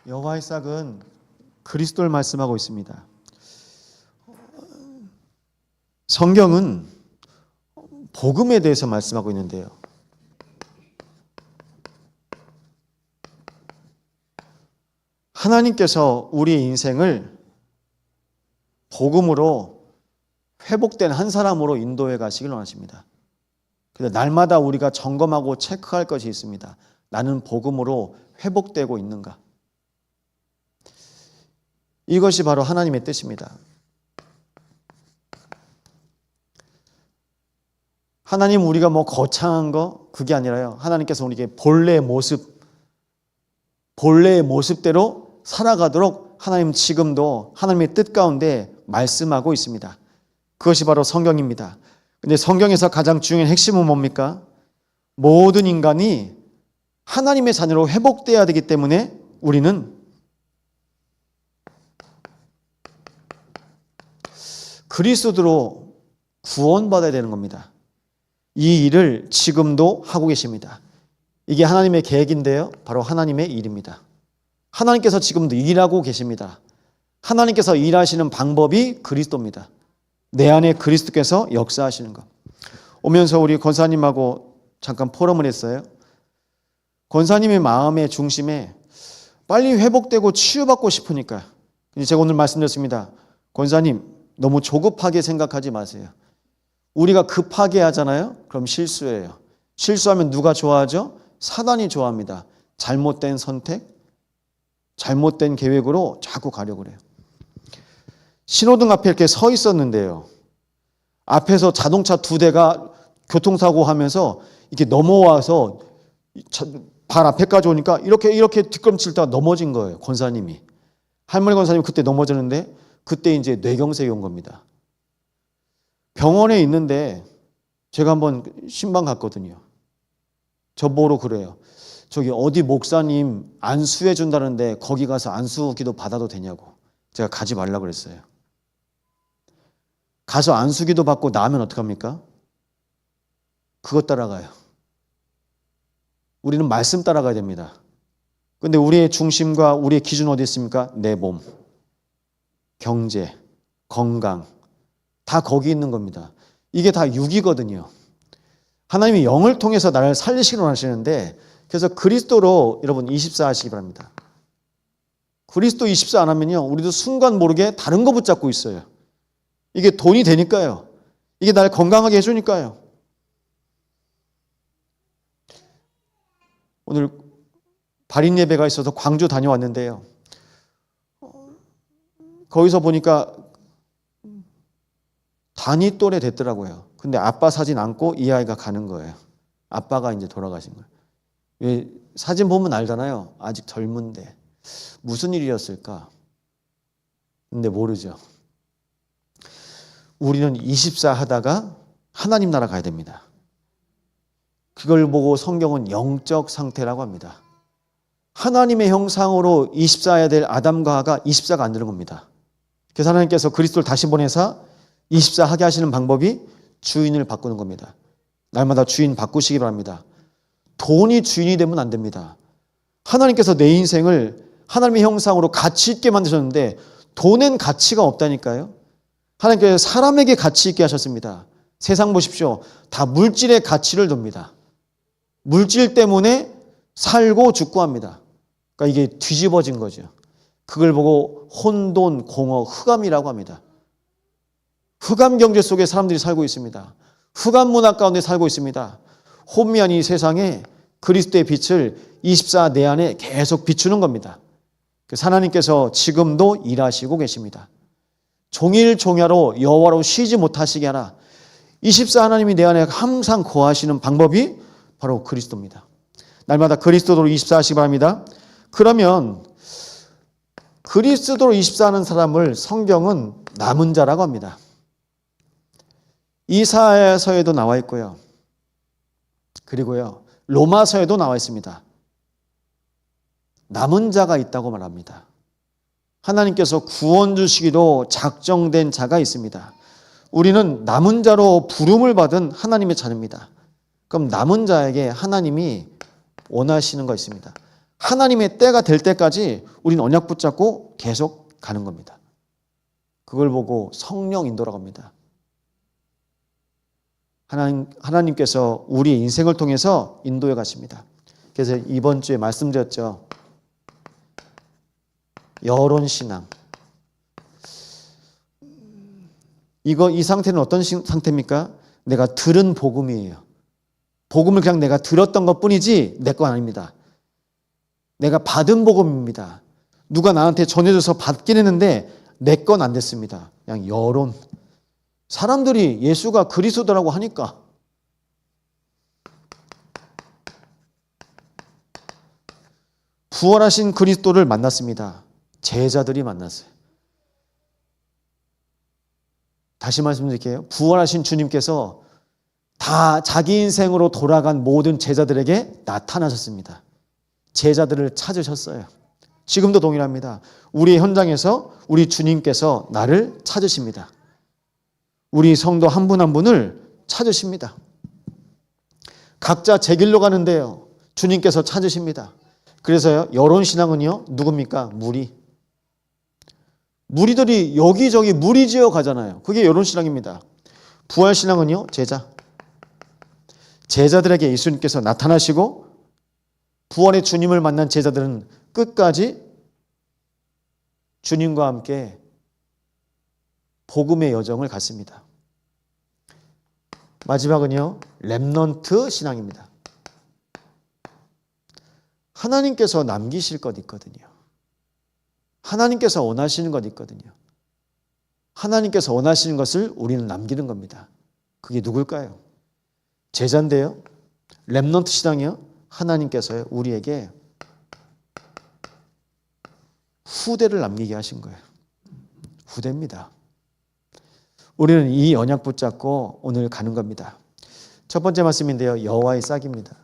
여호와의 싹은 그리스도를 말씀하고 있습니다. 성경은 복음에 대해서 말씀하고 있는데요. 하나님께서 우리의 인생을 복음으로 회복된 한 사람으로 인도해 가시길 원하십니다. 그래서 날마다 우리가 점검하고 체크할 것이 있습니다. 나는 복음으로 회복되고 있는가? 이것이 바로 하나님의 뜻입니다. 하나님 우리가 뭐 거창한 거 그게 아니라요. 하나님께서 우리에게 본래의 모습대로 살아가도록 하나님 지금도 하나님의 뜻 가운데 말씀하고 있습니다. 그것이 바로 성경입니다. 근데 성경에서 가장 중요한 핵심은 뭡니까? 모든 인간이 하나님의 자녀로 회복되어야 되기 때문에 우리는 그리스도로 구원받아야 되는 겁니다. 이 일을 지금도 하고 계십니다. 이게 하나님의 계획인데요. 바로 하나님의 일입니다. 하나님께서 지금도 일하고 계십니다. 하나님께서 일하시는 방법이 그리스도입니다. 내 안에 그리스도께서 역사하시는 것. 오면서 우리 권사님하고 잠깐 포럼을 했어요. 권사님의 마음의 중심에 빨리 회복되고 치유받고 싶으니까. 제가 오늘 말씀드렸습니다. 권사님 너무 조급하게 생각하지 마세요. 우리가 급하게 하잖아요. 그럼 실수예요. 실수하면 누가 좋아하죠? 사단이 좋아합니다. 잘못된 선택, 잘못된 계획으로 자꾸 가려고 그래요. 신호등 앞에 이렇게 서 있었는데요. 앞에서 자동차 2대가 교통사고 하면서 이렇게 넘어와서 발 앞에까지 오니까 이렇게 뒷걸음치다가 넘어진 거예요. 권사님이. 할머니 권사님이 그때 넘어졌는데 그때 이제 뇌경색이 온 겁니다. 병원에 있는데 제가 한번 신방 갔거든요. 저보러 그래요. 저기 어디 목사님 안수해 준다는데 거기 가서 안수 기도 받아도 되냐고. 제가 가지 말라고 그랬어요. 가서 안수 기도 받고 나면 어떡합니까? 그것 따라가요. 우리는 말씀 따라가야 됩니다. 근데 우리의 중심과 우리의 기준은 어디 있습니까? 내 몸, 경제, 건강 다 거기 있는 겁니다. 이게 다 육이거든요. 하나님이 영을 통해서 나를 살리시기로 하시는데 그래서 그리스도로 여러분 24 하시기 바랍니다. 그리스도 24 안 하면요. 우리도 순간 모르게 다른 거 붙잡고 있어요. 이게 돈이 되니까요. 이게 나를 건강하게 해주니까요. 오늘 발인 예배가 있어서 광주 다녀왔는데요. 거기서 보니까 단위 또래 됐더라고요. 근데 아빠 사진 안고 이 아이가 가는 거예요. 아빠가 이제 돌아가신 거예요. 왜 사진 보면 알잖아요. 아직 젊은데 무슨 일이었을까? 근데 모르죠. 우리는 24 하다가 하나님 나라 가야 됩니다. 그걸 보고 성경은 영적 상태라고 합니다. 하나님의 형상으로 24 해야 될 아담과 하가 24가 안 되는 겁니다. 그래서 하나님께서 그리스도를 다시 보내사 24 하게 하시는 방법이 주인을 바꾸는 겁니다. 날마다 주인 바꾸시기 바랍니다. 돈이 주인이 되면 안 됩니다. 하나님께서 내 인생을 하나님의 형상으로 가치 있게 만드셨는데 돈엔 가치가 없다니까요. 하나님께서 사람에게 가치 있게 하셨습니다. 세상 보십시오. 다 물질의 가치를 둡니다. 물질 때문에 살고 죽고 합니다. 그러니까 이게 뒤집어진 거죠. 그걸 보고 혼돈, 공허, 흑암이라고 합니다. 흑암 경제 속에 사람들이 살고 있습니다. 흑암 문화 가운데 살고 있습니다. 혼미한 이 세상에 그리스도의 빛을 24 내 안에 계속 비추는 겁니다. 그래서 하나님께서 지금도 일하시고 계십니다. 종일 종야로 여호와로 쉬지 못하시게 하라. 24 하나님이 내 안에 항상 거하시는 방법이 바로 그리스도입니다. 날마다 그리스도로 24 하시기 바랍니다. 그러면 그리스도로 24 하는 사람을 성경은 남은 자라고 합니다. 이사야서에도 나와 있고요. 그리고요. 로마서에도 나와 있습니다. 남은 자가 있다고 말합니다. 하나님께서 구원 주시기로 작정된 자가 있습니다. 우리는 남은 자로 부름을 받은 하나님의 자녀입니다. 그럼 남은 자에게 하나님이 원하시는 거 있습니다. 하나님의 때가 될 때까지 우리는 언약 붙잡고 계속 가는 겁니다. 그걸 보고 성령 인도라고 합니다. 하나님께서 우리의 인생을 통해서 인도해 가십니다. 그래서 이번 주에 말씀드렸죠. 여론신앙. 이 상태는 어떤 상태입니까? 내가 들은 복음이에요. 복음을 그냥 내가 들었던 것 뿐이지 내 건 아닙니다. 내가 받은 복음입니다. 누가 나한테 전해줘서 받긴 했는데 내 건 안 됐습니다. 그냥 여론. 사람들이 예수가 그리스도라고 하니까. 부활하신 그리스도를 만났습니다. 제자들이 만났어요. 다시 말씀드릴게요. 부활하신 주님께서 다 자기 인생으로 돌아간 모든 제자들에게 나타나셨습니다. 제자들을 찾으셨어요. 지금도 동일합니다. 우리 현장에서 우리 주님께서 나를 찾으십니다. 우리 성도 한 분 한 분을 찾으십니다. 각자 제 길로 가는데요. 주님께서 찾으십니다. 그래서요. 여론신앙은요. 누굽니까? 무리들이 여기저기 무리지어 가잖아요. 그게 여론신앙입니다. 부활신앙은요. 제자들에게 예수님께서 나타나시고 부활의 주님을 만난 제자들은 끝까지 주님과 함께 복음의 여정을 갔습니다. 마지막은요. 렘넌트 신앙입니다. 하나님께서 남기실 것 있거든요. 하나님께서 원하시는 것 있거든요. 하나님께서 원하시는 것을 우리는 남기는 겁니다. 그게 누굴까요? 제자인데요. 렘넌트 신앙이요. 하나님께서요. 우리에게 후대를 남기게 하신 거예요. 후대입니다. 우리는 이 언약 붙잡고 오늘 가는 겁니다. 첫 번째 말씀인데요. 여호와의 싹입니다.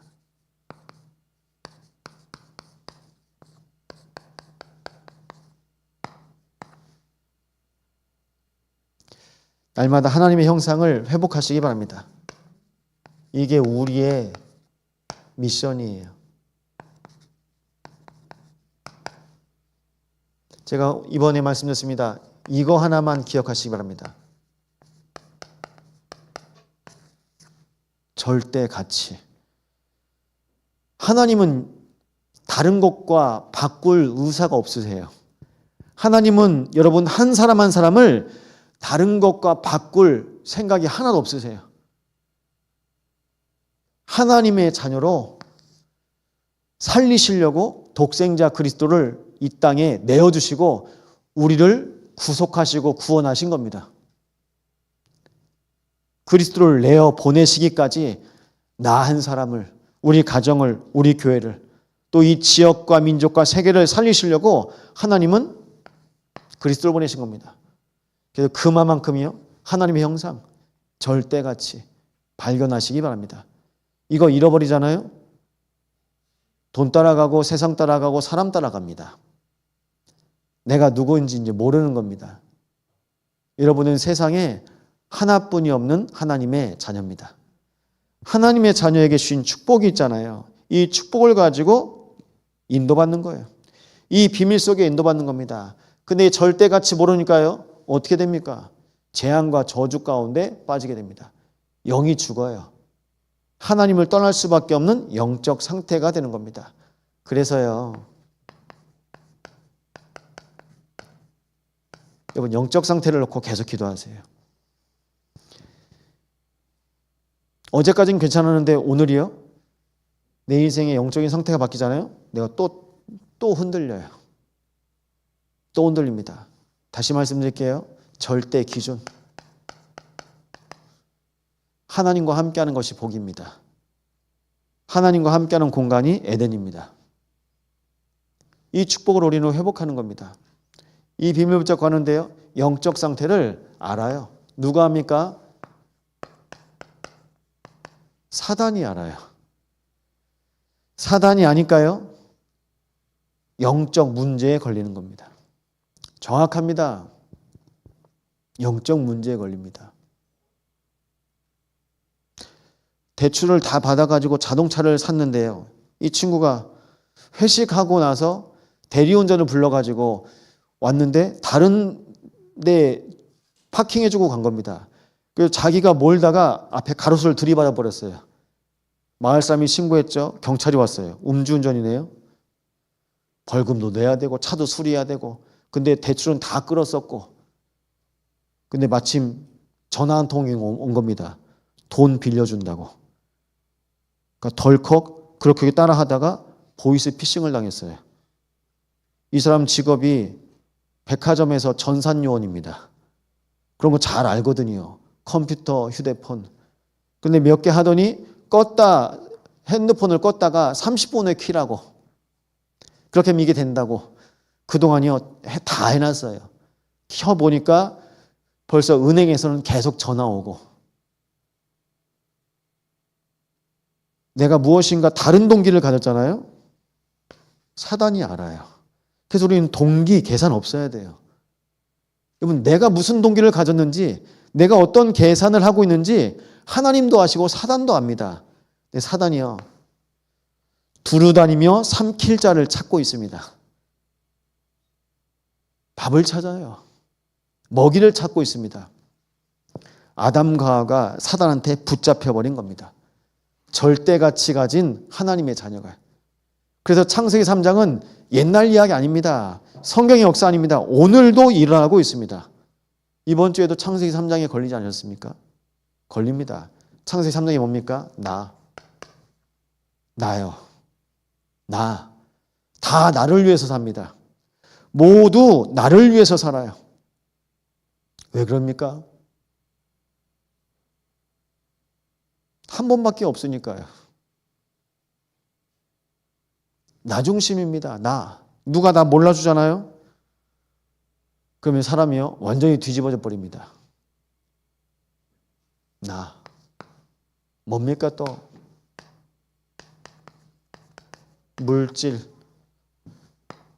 날마다 하나님의 형상을 회복하시기 바랍니다. 이게 우리의 미션이에요. 제가 이번에 말씀드렸습니다. 이거 하나만 기억하시기 바랍니다. 절대 가치. 하나님은 다른 것과 바꿀 의사가 없으세요. 하나님은 여러분 한 사람 한 사람을 다른 것과 바꿀 생각이 하나도 없으세요. 하나님의 자녀로 살리시려고 독생자 그리스도를 이 땅에 내어주시고 우리를 구속하시고 구원하신 겁니다. 그리스도를 내어 보내시기까지 나 한 사람을, 우리 가정을, 우리 교회를, 또 이 지역과 민족과 세계를 살리시려고 하나님은 그리스도를 보내신 겁니다. 그래서 그만큼이요. 하나님의 형상, 절대가치 발견하시기 바랍니다. 이거 잃어버리잖아요. 돈 따라가고 세상 따라가고 사람 따라갑니다. 내가 누구인지 이제 모르는 겁니다. 여러분은 세상에 하나뿐이 없는 하나님의 자녀입니다. 하나님의 자녀에게 주신 축복이 있잖아요. 이 축복을 가지고 인도받는 거예요. 이 비밀 속에 인도받는 겁니다. 근데 절대가치 모르니까요. 어떻게 됩니까? 재앙과 저주 가운데 빠지게 됩니다. 영이 죽어요. 하나님을 떠날 수밖에 없는 영적 상태가 되는 겁니다. 그래서요. 여러분 영적 상태를 놓고 계속 기도하세요. 어제까지는 괜찮았는데 오늘이요? 내 인생의 영적인 상태가 바뀌잖아요? 내가 또 흔들려요. 또 흔들립니다. 다시 말씀드릴게요. 절대 기준. 하나님과 함께하는 것이 복입니다. 하나님과 함께하는 공간이 에덴입니다. 이 축복을 우리는 회복하는 겁니다. 이 비밀 붙잡고 하는데요. 영적 상태를 알아요. 누가 합니까? 사단이 알아요. 사단이 아닐까요? 영적 문제에 걸리는 겁니다. 정확합니다. 영적 문제에 걸립니다. 대출을 다 받아가지고 자동차를 샀는데요. 이 친구가 회식하고 나서 대리운전을 불러가지고 왔는데 다른 데 파킹해주고 간 겁니다. 그래서 자기가 몰다가 앞에 가로수를 들이받아 버렸어요. 마을 사람이 신고했죠. 경찰이 왔어요. 음주운전이네요. 벌금도 내야 되고 차도 수리해야 되고, 근데 대출은 다 끌었었고, 근데 마침 전화 한 통이 온 겁니다. 돈 빌려준다고. 그러니까 덜컥 그렇게 따라 하다가 보이스 피싱을 당했어요. 이 사람 직업이 백화점에서 전산요원입니다. 그런 거 잘 알거든요. 컴퓨터, 휴대폰. 근데 몇 개 하더니 핸드폰을 껐다가 30분 후에 키라고. 그렇게 하면 이게 된다고. 그동안이요, 다 해놨어요. 켜보니까 벌써 은행에서는 계속 전화 오고. 내가 무엇인가 다른 동기를 가졌잖아요. 사단이 알아요. 그래서 우리는 동기 계산 없어야 돼요. 여러분, 내가 무슨 동기를 가졌는지, 내가 어떤 계산을 하고 있는지 하나님도 아시고 사단도 압니다. 근데 사단이요, 두루다니며 삼킬 자를 찾고 있습니다. 밥을 찾아요. 먹이를 찾고 있습니다. 아담과 하와가 사단한테 붙잡혀버린 겁니다. 절대같이 가진 하나님의 자녀가. 그래서 창세기 3장은 옛날 이야기 아닙니다. 성경의 역사 아닙니다. 오늘도 일어나고 있습니다. 이번 주에도 창세기 3장에 걸리지 않았습니까? 걸립니다. 창세기 3장이 뭡니까? 나요. 나. 다 나를 위해서 삽니다. 모두 나를 위해서 살아요. 왜 그럽니까? 한 번밖에 없으니까요. 나 중심입니다. 나. 누가 나 몰라주잖아요? 그러면 사람이요, 완전히 뒤집어져 버립니다. 나. 뭡니까 또? 물질,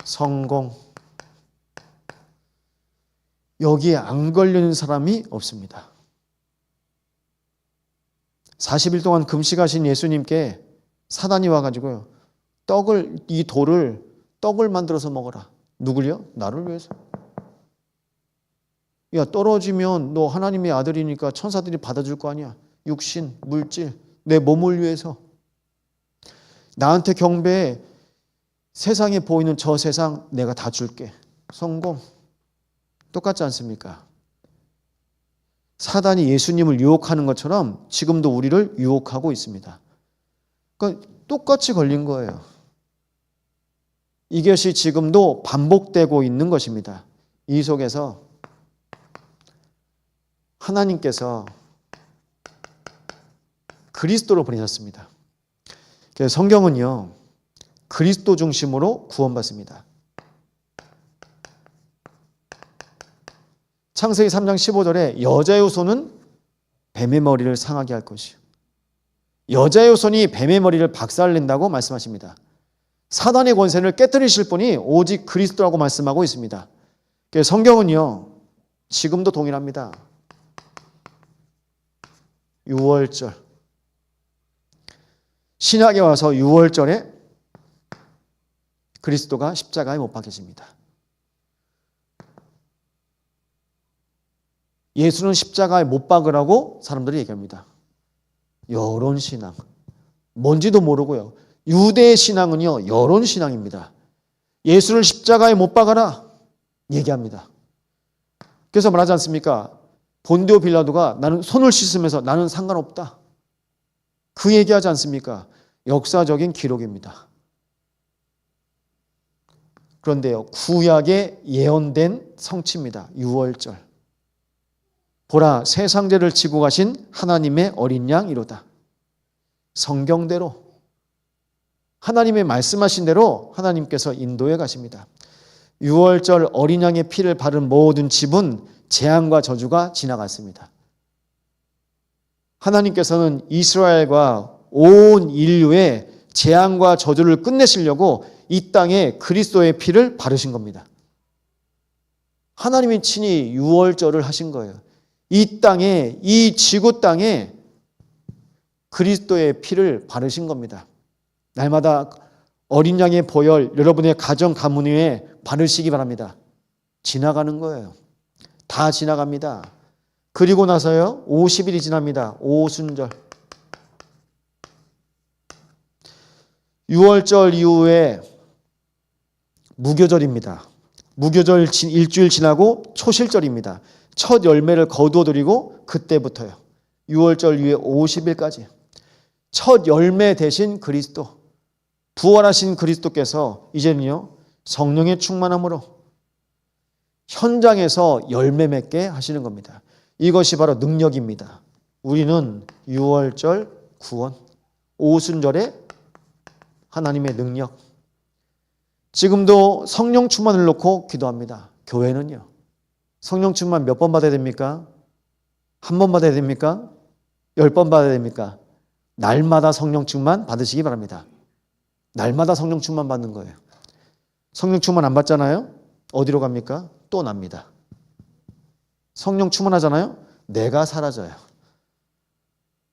성공. 여기에 안 걸리는 사람이 없습니다. 40일 동안 금식하신 예수님께 사단이 와가지고요, 이 돌을 떡을 만들어서 먹어라. 누굴요? 나를 위해서. 야, 떨어지면 너 하나님의 아들이니까 천사들이 받아줄 거 아니야. 육신, 물질, 내 몸을 위해서. 나한테 경배해. 세상에 보이는 저 세상 내가 다 줄게. 성공. 똑같지 않습니까? 사단이 예수님을 유혹하는 것처럼 지금도 우리를 유혹하고 있습니다. 그러니까 똑같이 걸린 거예요. 이것이 지금도 반복되고 있는 것입니다. 이 속에서 하나님께서 그리스도로 보내셨습니다. 그래서 성경은요, 그리스도 중심으로 구원받습니다. 창세기 3장 15절에 여자의 손은 뱀의 머리를 상하게 할 것이요. 여자의 손이 뱀의 머리를 박살낸다고 말씀하십니다. 사단의 권세를 깨뜨리실 분이 오직 그리스도라고 말씀하고 있습니다. 그래서 성경은요, 지금도 동일합니다. 6월절. 신약에 와서 6월절에 그리스도가 십자가에 못 박히십니다. 예수는 십자가에 못 박으라고 사람들이 얘기합니다. 여론 신앙. 뭔지도 모르고요. 유대 신앙은요, 여론 신앙입니다. 예수를 십자가에 못 박아라 얘기합니다. 그래서 말하지 않습니까? 본디오 빌라도가 나는 손을 씻으면서 나는 상관없다. 그 얘기하지 않습니까? 역사적인 기록입니다. 그런데요, 구약에 예언된 성취입니다. 6월절. 보라, 세상죄를 지고 가신 하나님의 어린 양이로다. 성경대로, 하나님의 말씀하신 대로 하나님께서 인도해 가십니다. 6월절 어린 양의 피를 바른 모든 집은 재앙과 저주가 지나갔습니다. 하나님께서는 이스라엘과 온 인류의 재앙과 저주를 끝내시려고 이 땅에 그리스도의 피를 바르신 겁니다. 하나님이 친히 6월절을 하신 거예요. 이 땅에, 이 지구 땅에 그리스도의 피를 바르신 겁니다. 날마다 어린 양의 보혈 여러분의 가정 가문 위에 바르시기 바랍니다. 지나가는 거예요. 다 지나갑니다. 그리고 나서요 50일이 지납니다. 오순절. 6월절 이후에 무교절입니다. 무교절 일주일 지나고 초실절입니다. 첫 열매를 거두어 드리고 그때부터요. 6월절 이후에 50일까지 첫 열매 대신 그리스도, 부활하신 그리스도께서 이제는요 성령의 충만함으로 현장에서 열매 맺게 하시는 겁니다. 이것이 바로 능력입니다. 우리는 6월절 구원, 오순절에 하나님의 능력. 지금도 성령 충만을 놓고 기도합니다. 교회는요. 성령 충만 몇 번 받아야 됩니까? 한 번 받아야 됩니까? 10번 받아야 됩니까? 날마다 성령 충만 받으시기 바랍니다. 날마다 성령 충만 받는 거예요. 성령 충만 안 받잖아요? 어디로 갑니까? 또 납니다. 성령 충만하잖아요? 내가 사라져요.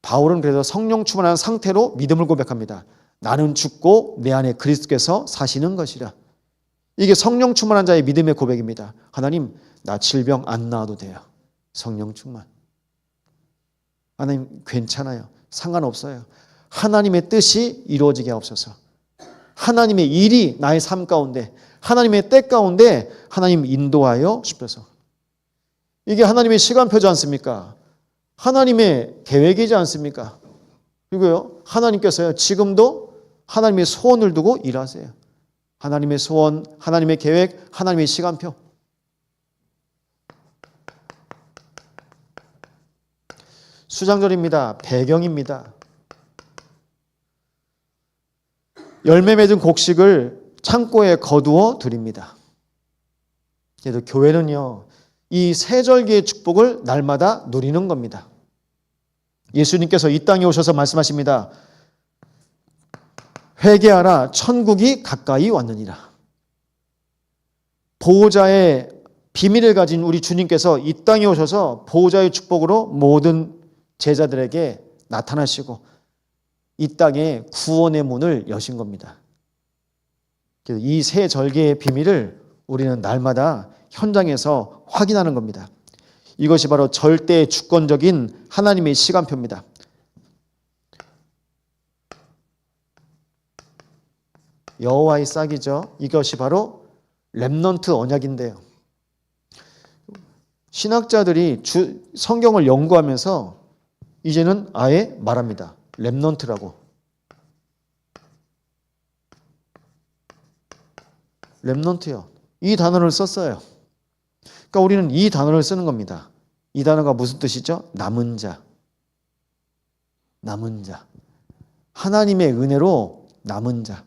바울은 그래서 성령 충만한 상태로 믿음을 고백합니다. 나는 죽고 내 안에 그리스도께서 사시는 것이라. 이게 성령 충만한 자의 믿음의 고백입니다. 하나님, 나 질병 안 나와도 돼요. 성령 충만. 하나님 괜찮아요. 상관없어요. 하나님의 뜻이 이루어지게 하옵소서. 하나님의 일이 나의 삶 가운데, 하나님의 때 가운데 하나님 인도하여 주셔서. 이게 하나님의 시간표지 않습니까? 하나님의 계획이지 않습니까? 그리고요, 하나님께서요, 지금도 하나님의 소원을 두고 일하세요. 하나님의 소원, 하나님의 계획, 하나님의 시간표. 수장절입니다. 배경입니다. 열매 맺은 곡식을 창고에 거두어 드립니다. 그래도 교회는요, 이 세절기의 축복을 날마다 누리는 겁니다. 예수님께서 이 땅에 오셔서 말씀하십니다. 회개하라, 천국이 가까이 왔느니라. 보호자의 비밀을 가진 우리 주님께서 이 땅에 오셔서 보호자의 축복으로 모든 제자들에게 나타나시고 이 땅에 구원의 문을 여신 겁니다. 이 새 절개의 비밀을 우리는 날마다 현장에서 확인하는 겁니다. 이것이 바로 절대 주권적인 하나님의 시간표입니다. 여호와의 싹이죠. 이것이 바로 렘넌트 언약인데요. 신학자들이 성경을 연구하면서 이제는 아예 말합니다. 렘넌트라고. 렘넌트요. 이 단어를 썼어요. 그러니까 우리는 이 단어를 쓰는 겁니다. 이 단어가 무슨 뜻이죠? 남은 자. 남은 자. 하나님의 은혜로 남은 자.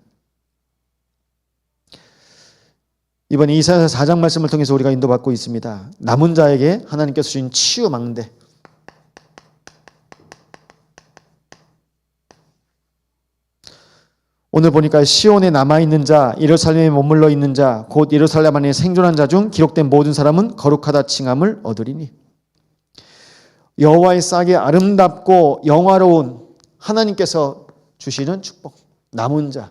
이번 이사야서 4장 말씀을 통해서 우리가 인도받고 있습니다. 남은 자에게 하나님께서 주신 치유 망대. 오늘 보니까 시온에 남아있는 자, 예루살렘에 머물러 있는 자, 곧 예루살렘 안에 생존한 자 중 기록된 모든 사람은 거룩하다 칭함을 얻으리니. 여호와의 싹이 아름답고 영화로운 하나님께서 주시는 축복. 남은 자.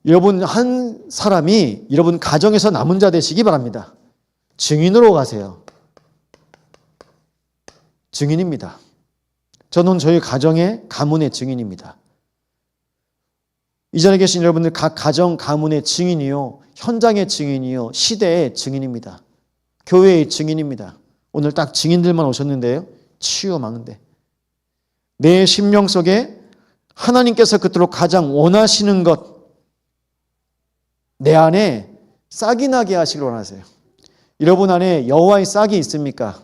여러분 한 사람이 여러분 가정에서 남은 자 되시기 바랍니다. 증인으로 가세요. 증인입니다. 저는 저희 가정의 가문의 증인입니다. 이 자리에 계신 여러분들 각 가정 가문의 증인이요, 현장의 증인이요, 시대의 증인입니다. 교회의 증인입니다. 오늘 딱 증인들만 오셨는데요. 치유 망대. 내 심령 속에 하나님께서 그토록 가장 원하시는 것, 내 안에 싹이 나게 하시길 원하세요. 여러분 안에 여호와의 싹이 있습니까?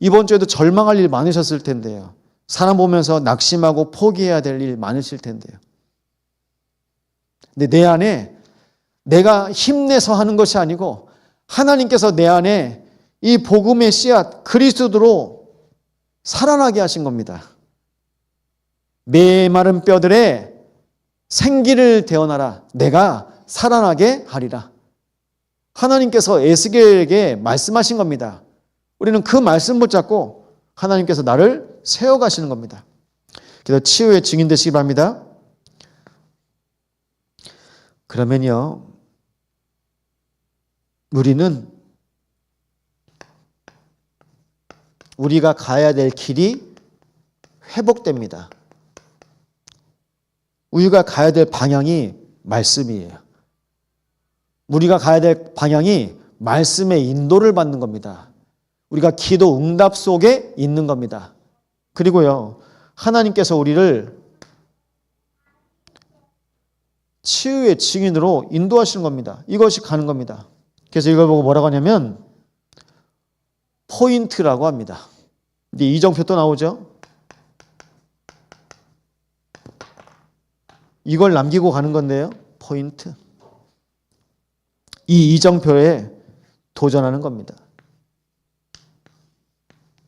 이번 주에도 절망할 일 많으셨을 텐데요. 사람 보면서 낙심하고 포기해야 될 일 많으실 텐데요. 근데 내 안에 내가 힘내서 하는 것이 아니고 하나님께서 내 안에 이 복음의 씨앗 그리스도로 살아나게 하신 겁니다. 메마른 뼈들에 생기를 되어나라. 내가 살아나게 하리라. 하나님께서 에스겔에게 말씀하신 겁니다. 우리는 그 말씀 붙잡고 하나님께서 나를 세워가시는 겁니다. 그래서 치유의 증인 되시기 바랍니다. 그러면요, 우리는 우리가 가야 될 길이 회복됩니다. 우리가 가야 될 방향이 말씀이에요. 우리가 가야 될 방향이 말씀의 인도를 받는 겁니다. 우리가 기도 응답 속에 있는 겁니다. 그리고요, 하나님께서 우리를 치유의 증인으로 인도하시는 겁니다. 이것이 가는 겁니다. 그래서 이걸 보고 뭐라고 하냐면 포인트라고 합니다. 이제 이정표 또 나오죠? 이걸 남기고 가는 건데요. 포인트. 이 이정표에 도전하는 겁니다.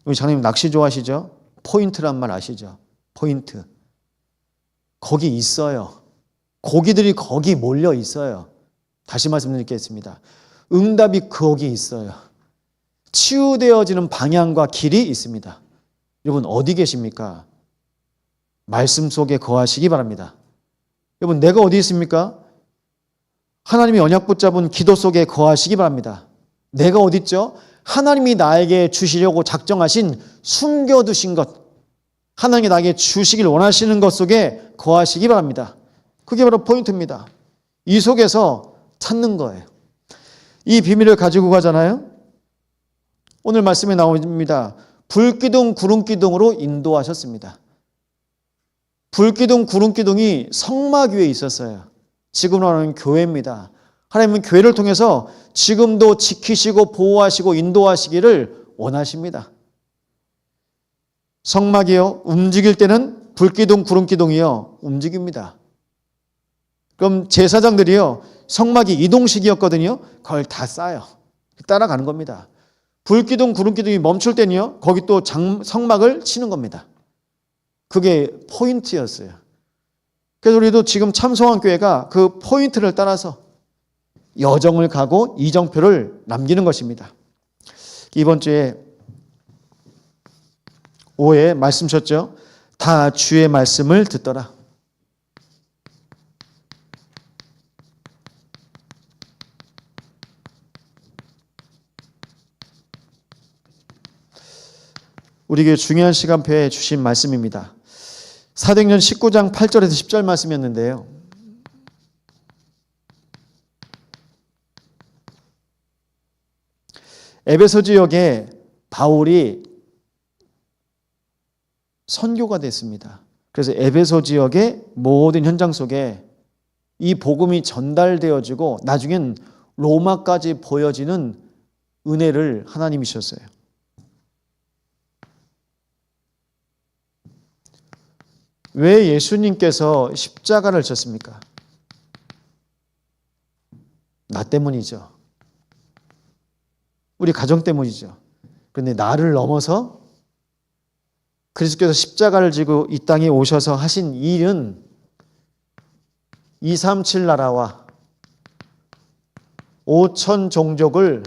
우리 장님 낚시 좋아하시죠? 포인트란 말 아시죠? 포인트. 거기 있어요. 고기들이 거기 몰려 있어요. 다시 말씀드리겠습니다. 응답이 거기 있어요. 치유되어지는 방향과 길이 있습니다. 여러분 어디 계십니까? 말씀 속에 거하시기 바랍니다. 여러분 내가 어디 있습니까? 하나님이 언약 붙잡은 기도 속에 거하시기 바랍니다. 내가 어디 있죠? 하나님이 나에게 주시려고 작정하신 숨겨두신 것, 하나님이 나에게 주시길 원하시는 것 속에 거하시기 바랍니다. 그게 바로 포인트입니다. 이 속에서 찾는 거예요. 이 비밀을 가지고 가잖아요. 오늘 말씀에 나옵니다. 불기둥, 구름기둥으로 인도하셨습니다. 불기둥, 구름기둥이 성막 위에 있었어요. 지금으로 하는 교회입니다. 하나님은 교회를 통해서 지금도 지키시고 보호하시고 인도하시기를 원하십니다. 성막이요, 움직일 때는 불기둥, 구름기둥이요, 움직입니다. 그럼 제사장들이요, 성막이 이동식이었거든요. 그걸 다 쌓아요. 따라가는 겁니다. 불기둥, 구름기둥이 멈출 때는요, 거기 또 성막을 치는 겁니다. 그게 포인트였어요. 그래서 우리도 지금 참성한 교회가 그 포인트를 따라서 여정을 가고 이정표를 남기는 것입니다. 이번 주에 5회 말씀 셨죠? 다 주의 말씀을 듣더라. 우리에게 중요한 시간표에 주신 말씀입니다. 사도행전 19장 8절에서 10절 말씀이었는데요. 에베소 지역에 바울이 선교가 됐습니다. 그래서 에베소 지역의 모든 현장 속에 이 복음이 전달되어지고 나중엔 로마까지 보여지는 은혜를 하나님이 주셨어요. 왜 예수님께서 십자가를 졌습니까? 나 때문이죠. 우리 가정 때문이죠. 그런데 나를 넘어서 그리스도께서 십자가를 지고 이 땅에 오셔서 하신 일은 237 나라와 5천 종족을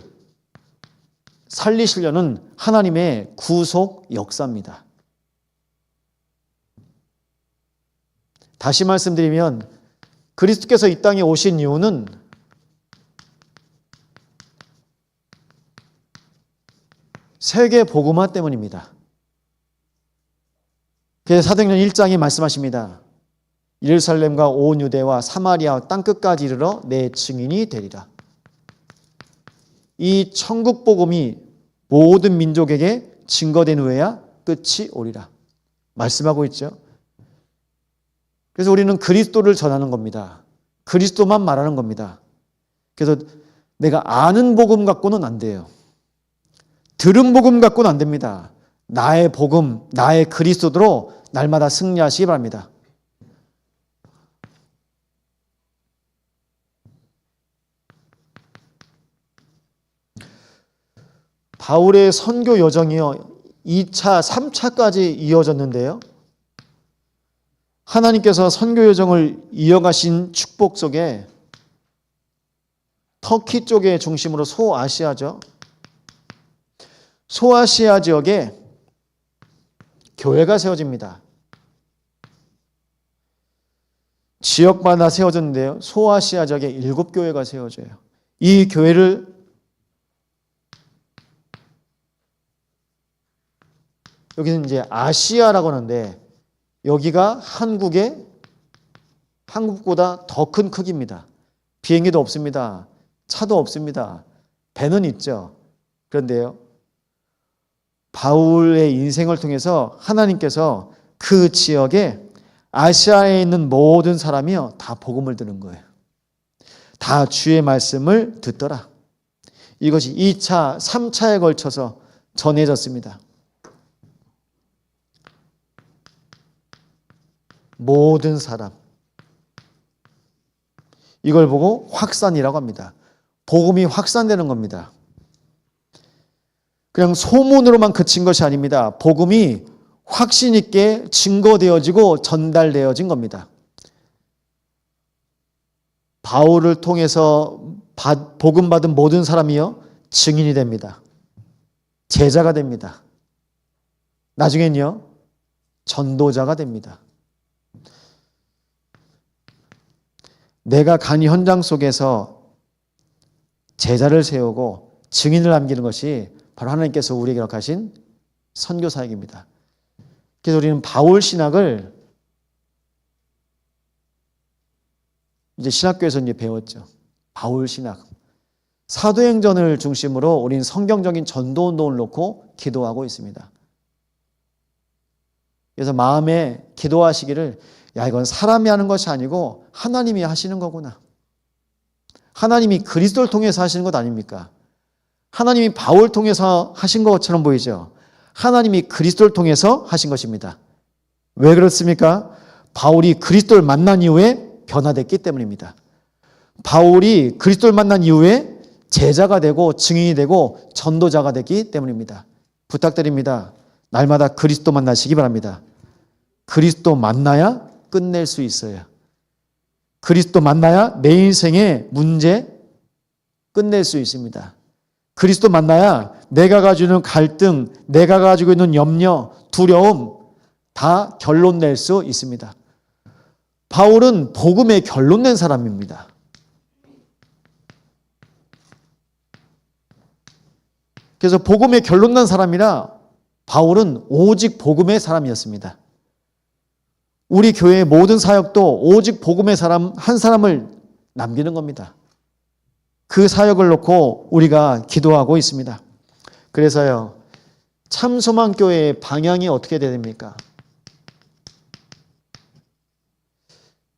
살리시려는 하나님의 구속 역사입니다. 다시 말씀드리면 그리스도께서 이 땅에 오신 이유는 세계 복음화 때문입니다. 그래서 사도행전 1장이 말씀하십니다. 예루살렘과 온 유대와 사마리아 땅끝까지 이르러 내 증인이 되리라. 이 천국 복음이 모든 민족에게 증거된 후에야 끝이 오리라. 말씀하고 있죠. 그래서 우리는 그리스도를 전하는 겁니다. 그리스도만 말하는 겁니다. 그래서 내가 아는 복음 갖고는 안 돼요. 들은 복음 갖고는 안 됩니다. 나의 복음, 나의 그리스도로 날마다 승리하시기 바랍니다. 바울의 선교 여정이요, 2차, 3차까지 이어졌는데요. 하나님께서 선교 여정을 이어가신 축복 속에 터키 쪽의 중심으로 소아시아죠. 소아시아 지역에 교회가 세워집니다. 지역마다 세워졌는데요. 소아시아 지역에 7교회가 세워져요. 이 교회를 여기는 이제 아시아라고 하는데 여기가 한국보다 더 큰 크기입니다. 비행기도 없습니다. 차도 없습니다. 배는 있죠. 그런데요, 바울의 인생을 통해서 하나님께서 그 지역에 아시아에 있는 모든 사람이요 다 복음을 듣는 거예요. 다 주의 말씀을 듣더라. 이것이 2차, 3차에 걸쳐서 전해졌습니다. 모든 사람. 이걸 보고 확산이라고 합니다. 복음이 확산되는 겁니다. 그냥 소문으로만 그친 것이 아닙니다. 복음이 확신 있게 증거되어지고 전달되어진 겁니다. 바울을 통해서 복음 받은 모든 사람이요 증인이 됩니다. 제자가 됩니다. 나중엔요 전도자가 됩니다. 내가 간 현장 속에서 제자를 세우고 증인을 남기는 것이 바로 하나님께서 우리에게 허락하신 선교 사역입니다. 그래서 우리는 바울 신학을 이제 신학교에서 이제 배웠죠. 바울 신학. 사도행전을 중심으로 우리는 성경적인 전도 운동을 놓고 기도하고 있습니다. 그래서 마음에 기도하시기를 야, 이건 사람이 하는 것이 아니고 하나님이 하시는 거구나. 하나님이 그리스도를 통해서 하시는 것 아닙니까? 하나님이 바울 통해서 하신 것처럼 보이죠. 하나님이 그리스도를 통해서 하신 것입니다. 왜 그렇습니까? 바울이 그리스도를 만난 이후에 변화됐기 때문입니다. 바울이 그리스도를 만난 이후에 제자가 되고 증인이 되고 전도자가 됐기 때문입니다. 부탁드립니다. 날마다 그리스도 만나시기 바랍니다. 그리스도 만나야 끝낼 수 있어요. 그리스도 만나야 내 인생의 문제 끝낼 수 있습니다. 그리스도 만나야 내가 가지고 있는 갈등, 내가 가지고 있는 염려, 두려움 다 결론 낼 수 있습니다. 바울은 복음의 결론 낸 사람입니다. 그래서 복음의 결론 난 사람이라 바울은 오직 복음의 사람이었습니다. 우리 교회의 모든 사역도 오직 복음의 사람 한 사람을 남기는 겁니다. 그 사역을 놓고 우리가 기도하고 있습니다. 그래서요, 참소망교회의 방향이 어떻게 됩니까?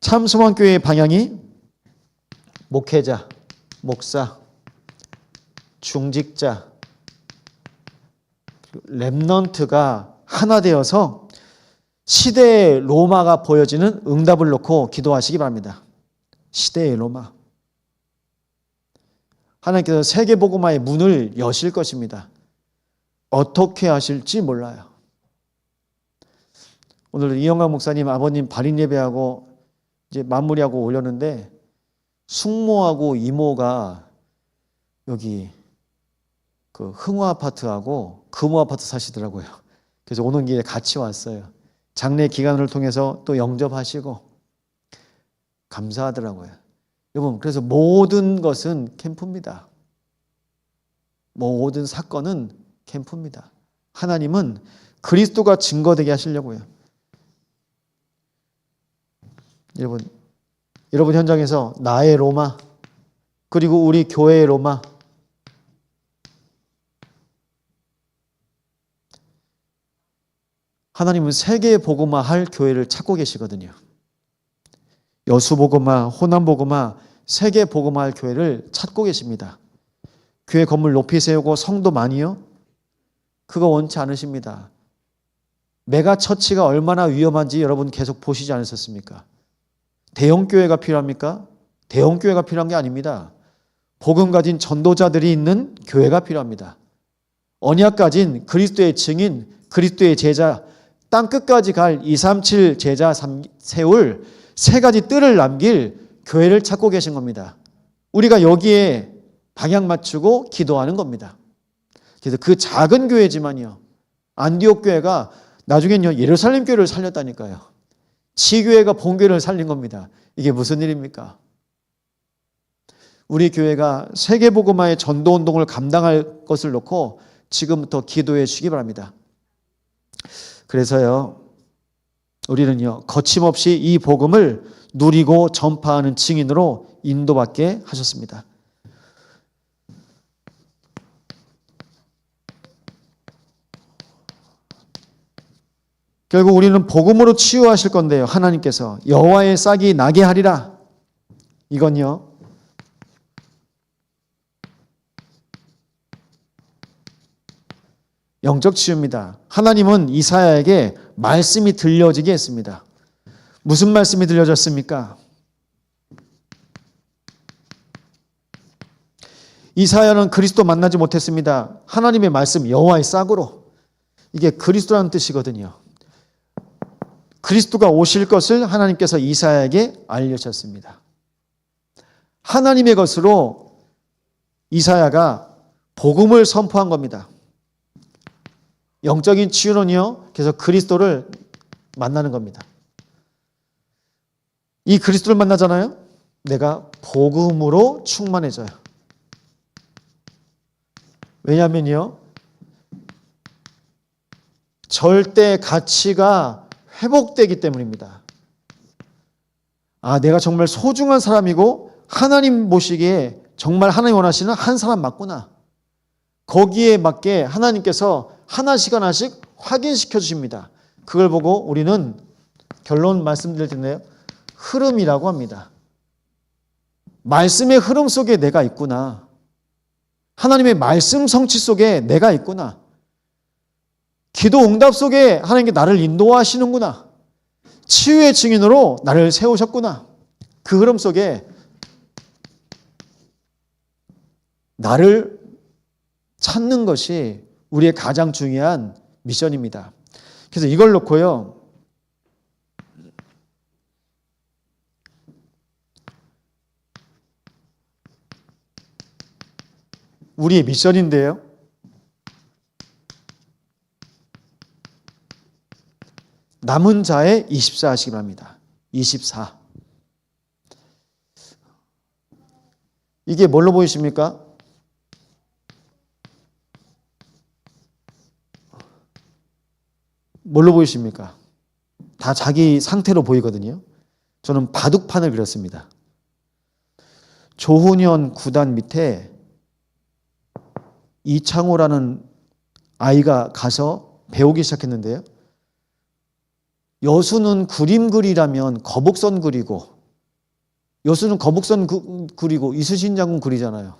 참소망교회의 방향이 목회자, 목사, 중직자, 렘넌트가 하나 되어서 시대의 로마가 보여지는 응답을 놓고 기도하시기 바랍니다. 시대의 로마. 하나님께서 세계복음화의 문을 여실 것입니다. 어떻게 하실지 몰라요. 오늘 이영광 목사님 아버님 발인 예배하고 이제 마무리하고 오려는데 숙모하고 이모가 여기 그 흥화 아파트하고 금호 아파트 사시더라고요. 그래서 오는 길에 같이 왔어요. 장례 기간을 통해서 또 영접하시고 감사하더라고요. 여러분, 그래서 모든 것은 캠프입니다. 모든 사건은 캠프입니다. 하나님은 그리스도가 증거되게 하시려고요. 여러분 현장에서 나의 로마 그리고 우리 교회의 로마 하나님은 세계 복음화 할 교회를 찾고 계시거든요. 여수 복음화, 호남 복음화, 세계 복음화 할 교회를 찾고 계십니다. 교회 건물 높이 세우고 성도 많이요? 그거 원치 않으십니다. 메가 처치가 얼마나 위험한지 여러분 계속 보시지 않으셨습니까? 대형 교회가 필요합니까? 대형 교회가 필요한 게 아닙니다. 복음 가진 전도자들이 있는 교회가 필요합니다. 언약 가진 그리스도의 증인, 그리스도의 제자, 땅 끝까지 갈 237 제자 세울 세 가지 뜰을 남길 교회를 찾고 계신 겁니다. 우리가 여기에 방향 맞추고 기도하는 겁니다. 그래서 그 작은 교회지만요, 안디옥 교회가 나중엔요 예루살렘 교회를 살렸다니까요. 지교회가 본교회를 살린 겁니다. 이게 무슨 일입니까? 우리 교회가 세계복음화의 전도운동을 감당할 것을 놓고 지금부터 기도해 주시기 바랍니다. 그래서요, 우리는요, 거침없이 이 복음을 누리고 전파하는 증인으로 인도받게 하셨습니다. 결국 우리는 복음으로 치유하실 건데요. 하나님께서 여호와의 싹이 나게 하리라. 이건요, 영적 치유입니다. 하나님은 이사야에게 말씀이 들려지게 했습니다. 무슨 말씀이 들려졌습니까? 이사야는 그리스도 만나지 못했습니다. 하나님의 말씀 여호와의 싹으로. 이게 그리스도라는 뜻이거든요. 그리스도가 오실 것을 하나님께서 이사야에게 알려주셨습니다. 하나님의 것으로 이사야가 복음을 선포한 겁니다. 영적인 치유는요, 그래서 그리스도를 만나는 겁니다. 이 그리스도를 만나잖아요. 내가 복음으로 충만해져요. 왜냐하면요, 절대 가치가 회복되기 때문입니다. 아, 내가 정말 소중한 사람이고 하나님 보시기에 정말 하나님 원하시는 한 사람 맞구나. 거기에 맞게 하나님께서 하나씩 하나씩 확인시켜 주십니다. 그걸 보고 우리는 결론 말씀드릴 텐데요, 흐름이라고 합니다. 말씀의 흐름 속에 내가 있구나. 하나님의 말씀 성취 속에 내가 있구나. 기도 응답 속에 하나님께 나를 인도하시는구나. 치유의 증인으로 나를 세우셨구나. 그 흐름 속에 나를 찾는 것이 우리의 가장 중요한 미션입니다. 그래서 이걸 놓고요, 우리의 미션인데요, 남은 자의 24 하시기 바랍니다. 24. 이게 뭘로 보이십니까? 뭘로 보이십니까? 다 자기 상태로 보이거든요. 저는 바둑판을 그렸습니다. 조훈현 구단 밑에 이창호라는 아이가 가서 배우기 시작했는데요. 여수는 그림 그리라면 거북선 그리고, 여수는 거북선 그리고 이순신 장군 그리잖아요.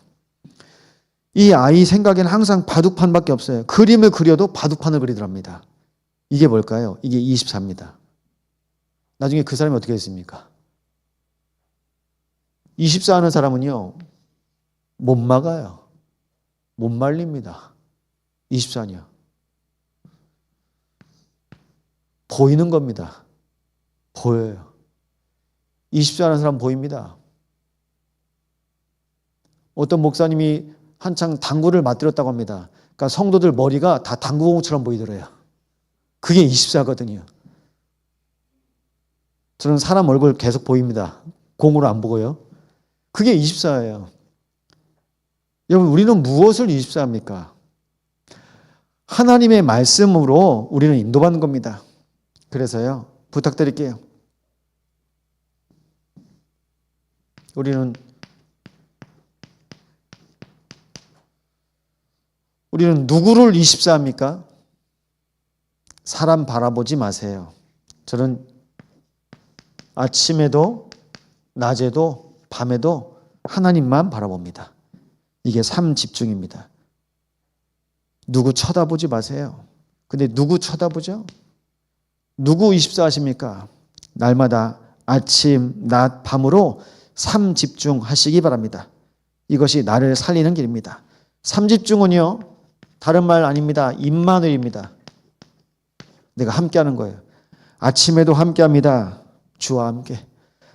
이 아이 생각에는 항상 바둑판밖에 없어요. 그림을 그려도 바둑판을 그리더랍니다. 이게 뭘까요? 이게 24입니다. 나중에 그 사람이 어떻게 됐습니까? 24 하는 사람은요, 못 막아요. 못 말립니다. 24냐. 보이는 겁니다. 보여요. 24 하는 사람 보입니다. 어떤 목사님이 한창 당구를 맞들었다고 합니다. 그러니까 성도들 머리가 다 당구공처럼 보이더래요. 그게 24거든요. 저는 사람 얼굴 계속 보입니다. 공으로 안 보고요. 그게 24예요. 여러분, 우리는 무엇을 24합니까? 하나님의 말씀으로 우리는 인도받는 겁니다. 그래서요, 부탁드릴게요. 우리는 누구를 24합니까? 사람 바라보지 마세요. 저는 아침에도 낮에도 밤에도 하나님만 바라봅니다. 이게 삶 집중입니다. 누구 쳐다보지 마세요. 근데 누구 쳐다보죠? 누구 24 하십니까? 날마다 아침, 낮, 밤으로 삶 집중하시기 바랍니다. 이것이 나를 살리는 길입니다. 삶 집중은요, 다른 말 아닙니다. 임마누엘입니다. 내가 함께하는 거예요. 아침에도 함께합니다. 주와 함께.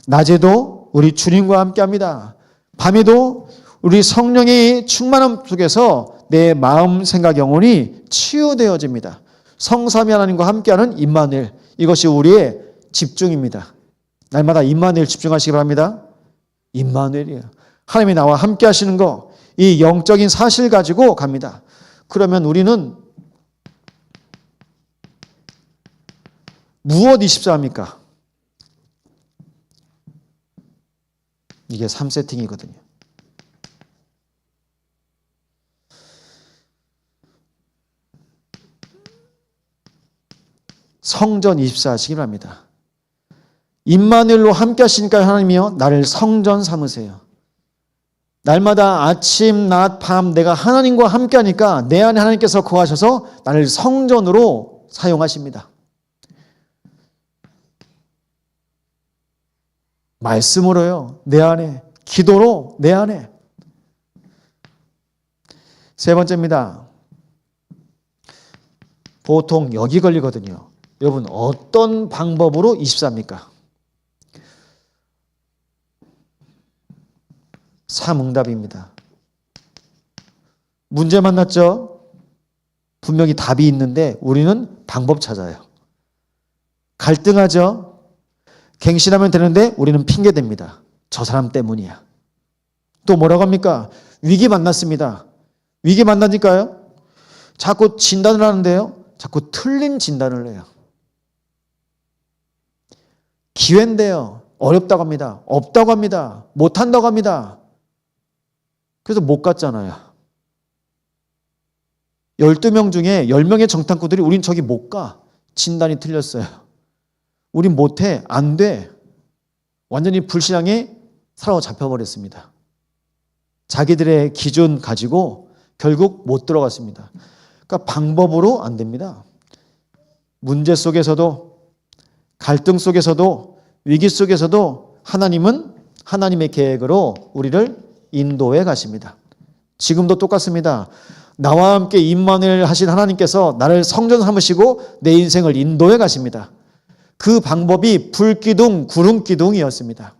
낮에도 우리 주님과 함께합니다. 밤에도 우리 성령의 충만함 속에서 내 마음, 생각, 영혼이 치유되어집니다. 성삼위 하나님과 함께하는 임마누엘. 이것이 우리의 집중입니다. 날마다 임마누엘 집중하시기 바랍니다. 임마누엘이에요. 하나님이 나와 함께 하시는 거, 이 영적인 사실 가지고 갑니다. 그러면 우리는 무엇 24입니까? 이게 3세팅이거든요. 성전 24 하시기 바랍니다. 임마누엘로 함께 하시니까 하나님이요, 나를 성전 삼으세요. 날마다 아침, 낮, 밤 내가 하나님과 함께 하니까 내 안에 하나님께서 거하셔서 나를 성전으로 사용하십니다. 말씀으로요, 내 안에, 기도로 내 안에. 세 번째입니다. 보통 여기 걸리거든요. 여러분, 어떤 방법으로 24입니까? 3응답입니다. 문제 만났죠? 분명히 답이 있는데 우리는 방법 찾아요. 갈등하죠? 갱신하면 되는데 우리는 핑계댑니다. 저 사람 때문이야. 또 뭐라고 합니까? 위기 만났습니다. 위기 만나니까요, 자꾸 진단을 하는데요, 자꾸 틀린 진단을 해요. 기회인데요, 어렵다고 합니다. 없다고 합니다. 못한다고 합니다. 그래서 못 갔잖아요. 12명 중에 10명의 정탐꾼들이 우린 저기 못 가. 진단이 틀렸어요. 우린 못해. 안 돼. 완전히 불신앙에 사로잡혀버렸습니다. 자기들의 기준 가지고 결국 못 들어갔습니다. 그러니까 방법으로 안 됩니다. 문제 속에서도, 갈등 속에서도, 위기 속에서도 하나님은 하나님의 계획으로 우리를 인도해 가십니다. 지금도 똑같습니다. 나와 함께 임마누엘 하신 하나님께서 나를 성전 삼으시고 내 인생을 인도해 가십니다. 그 방법이 불기둥, 구름기둥이었습니다.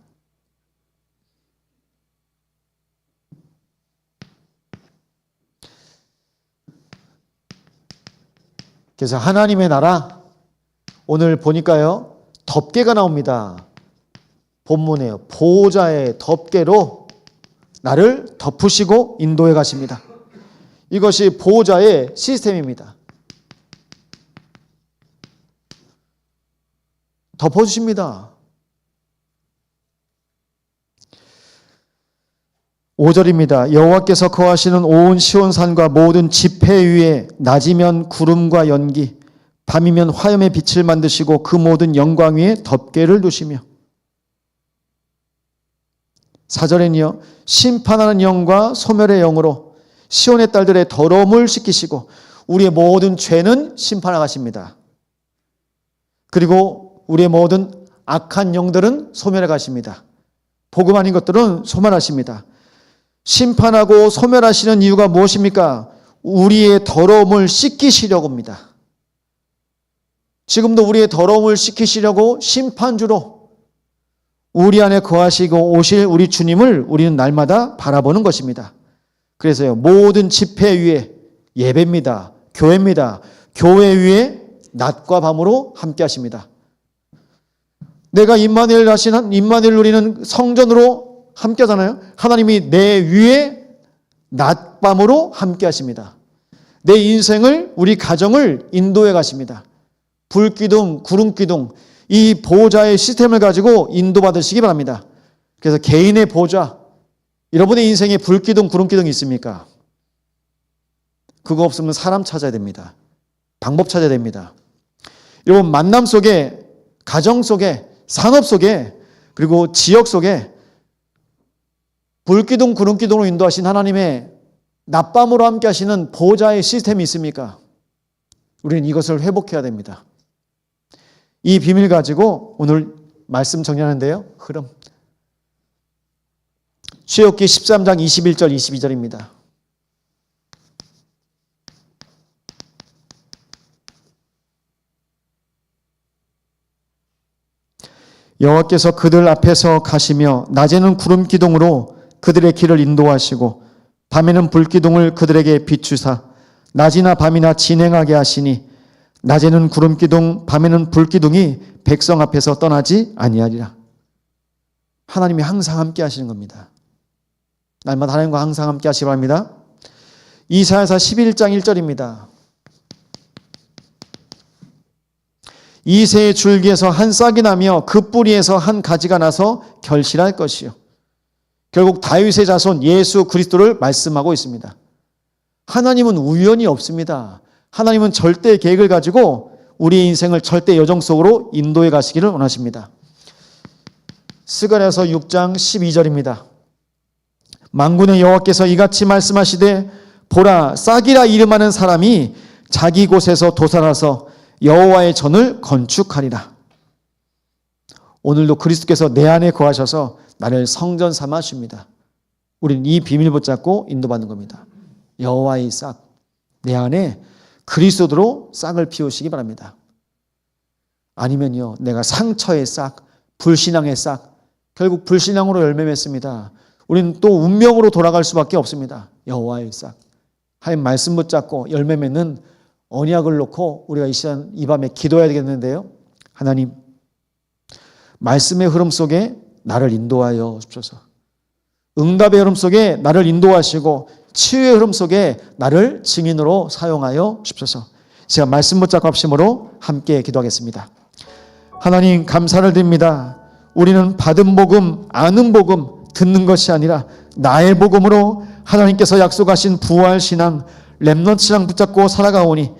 그래서 하나님의 나라, 오늘 보니까요, 덮개가 나옵니다. 본문에요. 보호자의 덮개로 나를 덮으시고 인도해 가십니다. 이것이 보호자의 시스템입니다. 덮어주십니다. 5절입니다. 여호와께서 거하시는 온 시온산과 모든 지폐 위에 낮이면 구름과 연기, 밤이면 화염의 빛을 만드시고 그 모든 영광 위에 덮개를 두시며. 4절에는요, 심판하는 영과 소멸의 영으로 시온의 딸들의 더러움을 씻기시고 우리의 모든 죄는 심판하십니다. 그리고 우리의 모든 악한 영들은 소멸해 가십니다. 복음 아닌 것들은 소멸하십니다. 심판하고 소멸하시는 이유가 무엇입니까? 우리의 더러움을 씻기시려고 합니다. 지금도 우리의 더러움을 씻기시려고 심판주로 우리 안에 거하시고 오실 우리 주님을 우리는 날마다 바라보는 것입니다. 그래서요, 모든 집회 위에 예배입니다. 교회입니다. 교회 위에 낮과 밤으로 함께 하십니다. 내가 임마누엘 하신 임마누엘 누리는 성전으로 함께 하잖아요. 하나님이 내 위에 낮 밤으로 함께 하십니다. 내 인생을, 우리 가정을 인도해 가십니다. 불기둥, 구름기둥, 이 보호자의 시스템을 가지고 인도받으시기 바랍니다. 그래서 개인의 보호자, 여러분의 인생에 불기둥, 구름기둥이 있습니까? 그거 없으면 사람 찾아야 됩니다. 방법 찾아야 됩니다. 여러분, 만남 속에, 가정 속에, 산업 속에, 그리고 지역 속에 불기둥, 구름기둥으로 인도하신 하나님의 낮밤으로 함께 하시는 보호자의 시스템이 있습니까? 우리는 이것을 회복해야 됩니다. 이 비밀 가지고 오늘 말씀 정리하는데요. 흐름. 출애굽기 13장 21절 22절입니다. 여호와께서 그들 앞에서 가시며 낮에는 구름 기둥으로 그들의 길을 인도하시고 밤에는 불기둥을 그들에게 비추사 낮이나 밤이나 진행하게 하시니 낮에는 구름기둥 밤에는 불기둥이 백성 앞에서 떠나지 아니하리라. 하나님이 항상 함께 하시는 겁니다. 날마다 하나님과 항상 함께 하시기 바랍니다. 이사야서 11장 1절입니다. 이새의 줄기에서 한 싹이 나며 그 뿌리에서 한 가지가 나서 결실할 것이요. 결국 다윗의 자손 예수 그리스도를 말씀하고 있습니다. 하나님은 우연이 없습니다. 하나님은 절대 계획을 가지고 우리의 인생을 절대 여정 속으로 인도해 가시기를 원하십니다. 스가랴서 6장 12절입니다. 만군의 여호와께서 이같이 말씀하시되 보라 싹이라 이름하는 사람이 자기 곳에서 도살아서 여호와의 전을 건축하리라. 오늘도 그리스도께서 내 안에 거하셔서 나를 성전 삼아 주십니다. 우리는 이 비밀 붙잡고 인도받는 겁니다. 여호와의 싹, 내 안에 그리스도로 싹을 피우시기 바랍니다. 아니면요, 내가 상처의 싹, 불신앙의 싹, 결국 불신앙으로 열매 맺습니다. 우리는 또 운명으로 돌아갈 수밖에 없습니다. 여호와의 싹, 하나님 말씀 붙잡고 열매 맺는 언약을 놓고 우리가 이 시간 이 밤에 기도해야 되겠는데요. 하나님, 말씀의 흐름 속에 나를 인도하여 주옵소서. 응답의 흐름 속에 나를 인도하시고 치유의 흐름 속에 나를 증인으로 사용하여 주옵소서. 제가 말씀 붙잡고 합심으로 함께 기도하겠습니다. 하나님 감사를 드립니다. 우리는 받은 복음, 아는 복음, 듣는 것이 아니라 나의 복음으로 하나님께서 약속하신 부활신앙, 렘넌트 신앙 붙잡고 살아가오니